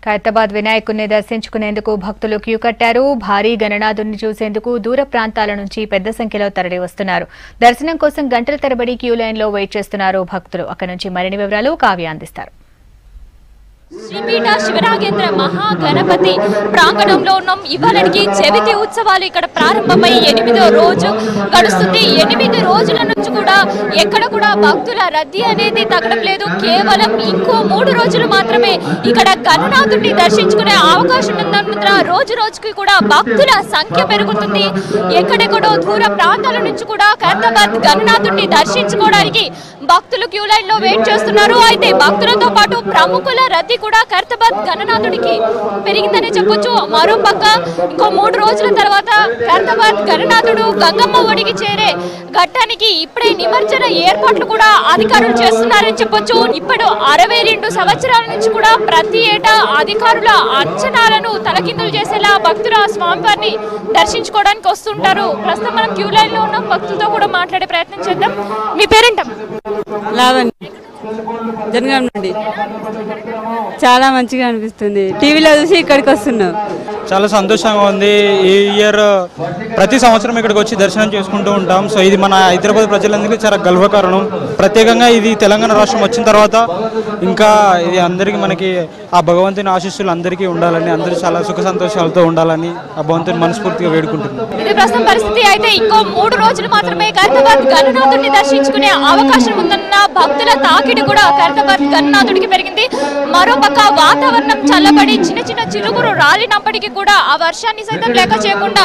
ఖైరతాబాద్ వినాయకుడిని దర్శించుకునేందుకు భక్తులు క్యూ కట్టారు. భారీ గణనాథుడిని చూసేందుకు దూర ప్రాంతాల నుంచి పెద్ద సంఖ్యలో తరలి వస్తున్నారు. దర్శనం కోసం గంటల తరబడి క్యూ లైన్లో వెయిట్ చేస్తున్నారు భక్తులు. అక్కడి నుంచి మరిన్ని వివరాలు కావ్య అందిస్తారు. శ్రీపీఠ శివరాగేంద్ర మహాగణపతి ప్రాంగణంలో ఉన్నాం. ఇవాళకి చవితి ఉత్సవాలు ఇక్కడ ప్రారంభమై 8వ రోజు గడుస్తుంది. 8 రోజుల నుంచి కూడా ఎక్కడ కూడా భక్తుల రద్దీ అనేది తగ్గడం లేదు. కేవలం ఇంకో 3 రోజులు మాత్రమే ఇక్కడ గణనాథుడిని దర్శించుకునే అవకాశం ఉన్నందున రోజు రోజుకి కూడా భక్తుల సంఖ్య పెరుగుతుంది. ఎక్కడెక్కడో దూర ప్రాంతాల నుంచి కూడా ఖైరతాబాద్ గణనాథుడిని దర్శించుకోవడానికి భక్తులు క్యూ లైన్ లో వెయిట్ చేస్తున్నారు. అయితే భక్తులతో పాటు ప్రముఖుల రద్దీ కూడా ఖైరతాబాద్ గణనాథుడికి పెరిగిందని చెప్పొచ్చు. మరో పక్క ఇంకో 3 రోజుల తర్వాత ఖైరతాబాద్ గణనాథుడు గంగమ్మ ఒడికి చేరే ఘట్టానికి ఇప్పుడే నిమజ్జన ఏర్పాట్లు కూడా అధికారులు చేస్తున్నారని చెప్పొచ్చు. ఇప్పుడు 62 సంవత్సరాల నుంచి కూడా ప్రతి ఏటా అధికారుల అంచనాలను తలకిందులు చేసేలా భక్తులు ఆ స్వామివారిని దర్శించుకోవడానికి వస్తుంటారు. ప్రస్తుతం మనం క్యూ లైన్ లో ఉన్నాం. భక్తులతో కూడా మాట్లాడే ప్రయత్నం చేద్దాం. మీ పేరేంటం? లావణ్య, జనగాం నుండి. చాలా మంచిగా అనిపిస్తుంది. టీవీలో చూసి ఇక్కడికి వస్తున్నాం. చాలా సంతోషంగా ఉంది. ఈ ఇయర్ ప్రతి సంవత్సరం ఇక్కడికి వచ్చి దర్శనం చేసుకుంటూ ఉంటాం. సో ఇది మన హైదరాబాద్ ప్రజలందరికీ చాలా గర్వకారణం. ప్రత్యేకంగా ఇది తెలంగాణ రాష్ట్రం వచ్చిన తర్వాత ఇంకా ఇది అందరికీ మనకి ఆ భగవంతుని ఆశీస్సులు అందరికీ ఉండాలని, అందరూ చాలా సుఖ సంతోషాలతో ఉండాలని ఆ భగవంతుని మనస్ఫూర్తిగా వేడుకుంటున్నాం. ఇది ప్రస్తుతం పరిస్థితి. అయితే ఇంకో 3 రోజులు మాత్రమే ఖైరతాబాద్ గణనాథుడిని దర్శించుకునే అవకాశం ఉందన్న భక్తుల తాకిడి కూడా ఖైరతాబాద్ గణనాథుడికి పెరిగింది. మరోపక్క వాతావరణం చల్లబడి చిన్న చిన్న చిలుకులు రాలినప్పటికీ కూడా ఆ వర్షాన్ని సైతం లెక్క చేయకుండా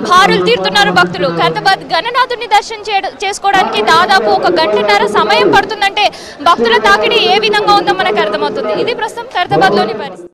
భారులు తీరుతున్నారు భక్తులు. ఖైరతాబాద్ గణనాథుడిని దర్శనం చేసుకోవడానికి దాదాపు 1 గంటన్నర సమయం పడుతుందంటే భక్తుల తాకిడి ఏ విధంగా ఉందో మనకు అర్థమవుతుంది. ఇది ప్రస్తుతం ఖైరతాబాద్ లోని పరిస్థితి.